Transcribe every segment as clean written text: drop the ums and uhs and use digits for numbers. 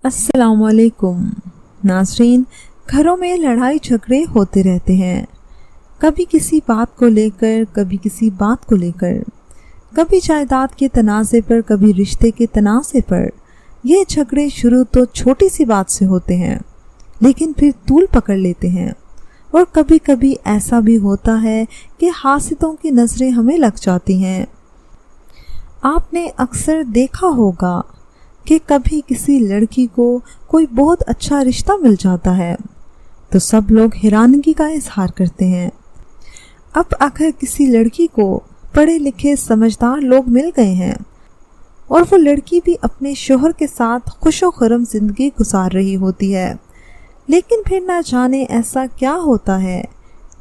السلام علیکم ناظرین، گھروں میں لڑائی جھگڑے ہوتے رہتے ہیں، کبھی کسی بات کو لے کر، کبھی کسی بات کو لے کر، کبھی جائیداد کے تنازع پر، کبھی رشتے کے تنازع پر۔ یہ جھگڑے شروع تو چھوٹی سی بات سے ہوتے ہیں لیکن پھر طول پکڑ لیتے ہیں، اور کبھی کبھی ایسا بھی ہوتا ہے کہ حاسدوں کی نظریں ہمیں لگ جاتی ہیں۔ آپ نے اکثر دیکھا ہوگا کہ کبھی کسی لڑکی کو کوئی بہت اچھا رشتہ مل جاتا ہے تو سب لوگ حیرانگی کا اظہار کرتے ہیں۔ اب اگر کسی لڑکی کو پڑھے لکھے سمجھدار لوگ مل گئے ہیں اور وہ لڑکی بھی اپنے شوہر کے ساتھ خوش و خرم زندگی گزار رہی ہوتی ہے، لیکن پھر نہ جانے ایسا کیا ہوتا ہے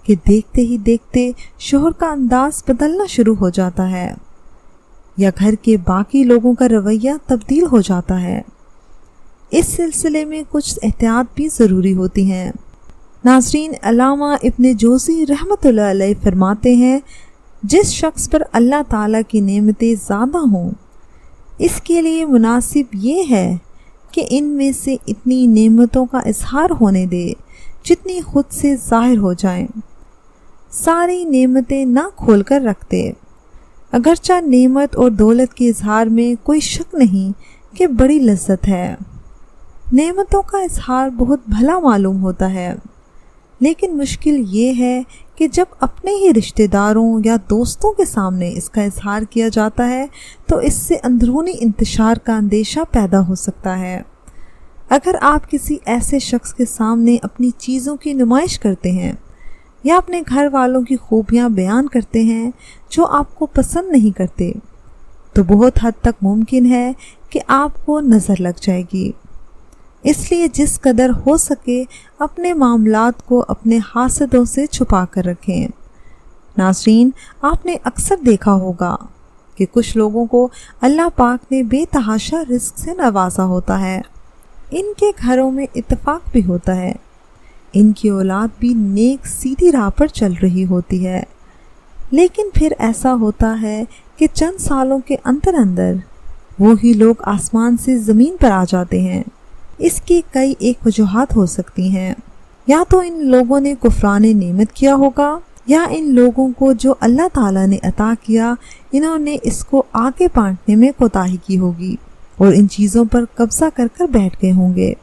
کہ دیکھتے ہی دیکھتے شوہر کا انداز بدلنا شروع ہو جاتا ہے یا گھر کے باقی لوگوں کا رویہ تبدیل ہو جاتا ہے۔ اس سلسلے میں کچھ احتیاط بھی ضروری ہوتی ہیں۔ ناظرین، علامہ ابن جوزی رحمۃ اللہ علیہ فرماتے ہیں، جس شخص پر اللہ تعالیٰ کی نعمتیں زیادہ ہوں، اس کے لیے مناسب یہ ہے کہ ان میں سے اتنی نعمتوں کا اظہار ہونے دے جتنی خود سے ظاہر ہو جائیں، ساری نعمتیں نہ کھول کر رکھ دے۔ اگرچہ نعمت اور دولت کے اظہار میں کوئی شک نہیں کہ بڑی لذت ہے، نعمتوں کا اظہار بہت بھلا معلوم ہوتا ہے، لیکن مشکل یہ ہے کہ جب اپنے ہی رشتہ داروں یا دوستوں کے سامنے اس کا اظہار کیا جاتا ہے تو اس سے اندرونی انتشار کا اندیشہ پیدا ہو سکتا ہے۔ اگر آپ کسی ایسے شخص کے سامنے اپنی چیزوں کی نمائش کرتے ہیں یا اپنے گھر والوں کی خوبیاں بیان کرتے ہیں جو آپ کو پسند نہیں کرتے، تو بہت حد تک ممکن ہے کہ آپ کو نظر لگ جائے گی۔ اس لیے جس قدر ہو سکے اپنے معاملات کو اپنے حاسدوں سے چھپا کر رکھیں۔ ناظرین، آپ نے اکثر دیکھا ہوگا کہ کچھ لوگوں کو اللہ پاک نے بے تحاشا رزق سے نوازا ہوتا ہے، ان کے گھروں میں اتفاق بھی ہوتا ہے، ان کی اولاد بھی نیک سیدھی راہ پر چل رہی ہوتی ہے، لیکن پھر ایسا ہوتا ہے کہ چند سالوں کے اندر اندر وہی لوگ آسمان سے زمین پر آ جاتے ہیں۔ اس کی کئی ایک وجوہات ہو سکتی ہیں، یا تو ان لوگوں نے کفران نعمت کیا ہوگا، یا ان لوگوں کو جو اللہ تعالیٰ نے عطا کیا انہوں نے اس کو آگے بانٹنے میں کوتاہی کی ہوگی اور ان چیزوں پر قبضہ کر کر بیٹھ گئے ہوں گے،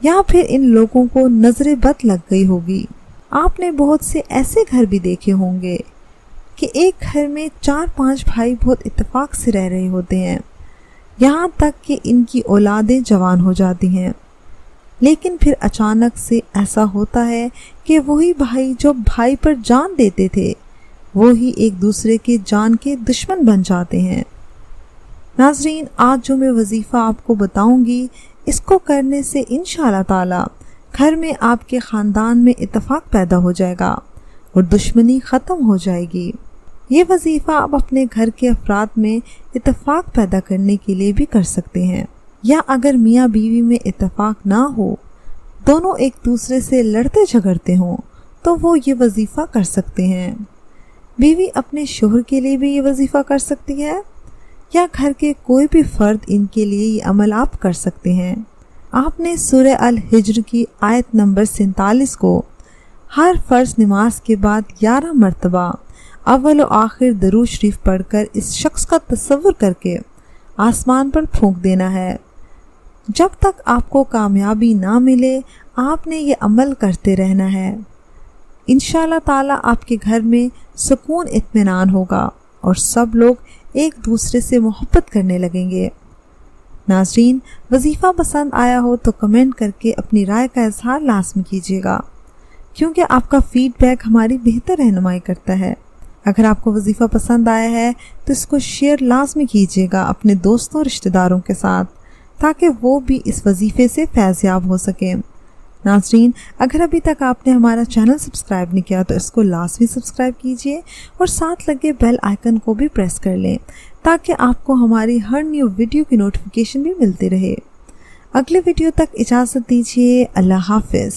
یا پھر ان لوگوں کو نظر بد لگ گئی ہوگی۔ آپ نے بہت سے ایسے گھر بھی دیکھے ہوں گے کہ ایک گھر میں 4-5 بھائی بہت اتفاق سے رہ رہے ہوتے ہیں، یہاں تک کہ ان کی اولادیں جوان ہو جاتی ہیں، لیکن پھر اچانک سے ایسا ہوتا ہے کہ وہی بھائی جو بھائی پر جان دیتے تھے وہی ایک دوسرے کے جان کے دشمن بن جاتے ہیں۔ ناظرین، آج جو میں وظیفہ آپ کو بتاؤں گی، اس کو کرنے سے انشاءاللہ تعالی گھر میں آپ کے خاندان میں اتفاق پیدا ہو جائے گا اور دشمنی ختم ہو جائے گی۔ یہ وظیفہ آپ اپنے گھر کے افراد میں اتفاق پیدا کرنے کے لیے بھی کر سکتے ہیں، یا اگر میاں بیوی میں اتفاق نہ ہو، دونوں ایک دوسرے سے لڑتے جھگڑتے ہوں، تو وہ یہ وظیفہ کر سکتے ہیں۔ بیوی اپنے شوہر کے لیے بھی یہ وظیفہ کر سکتی ہے، یا گھر کے کوئی بھی فرد ان کے لیے یہ عمل آپ کر سکتے ہیں۔ آپ نے سورہ الحجر کی آیت نمبر 47 کو ہر فرض نماز کے بعد 11 مرتبہ اول و آخر درود شریف پڑھ کر اس شخص کا تصور کر کے آسمان پر پھونک دینا ہے۔ جب تک آپ کو کامیابی نہ ملے آپ نے یہ عمل کرتے رہنا ہے۔ انشاءاللہ تعالی آپ کے گھر میں سکون اطمینان ہوگا اور سب لوگ ایک دوسرے سے محبت کرنے لگیں گے۔ ناظرین، وظیفہ پسند آیا ہو تو کمنٹ کر کے اپنی رائے کا اظہار لازمی کیجیے گا، کیونکہ آپ کا فیڈ بیک ہماری بہتر رہنمائی کرتا ہے۔ اگر آپ کو وظیفہ پسند آیا ہے تو اس کو شیئر لازمی کیجیے گا اپنے دوستوں رشتہ داروں کے ساتھ، تاکہ وہ بھی اس وظیفے سے فیض یاب ہو سکیں۔ ناظرین، اگر ابھی تک آپ نے ہمارا چینل سبسکرائب نہیں کیا تو اس کو لازمی سبسکرائب کیجیے اور ساتھ لگے بیل آئیکن کو بھی پریس کر لیں تاکہ آپ کو ہماری ہر نیو ویڈیو کی نوٹیفیکیشن بھی ملتی رہے۔ اگلے ویڈیو تک اجازت دیجیے، اللہ حافظ۔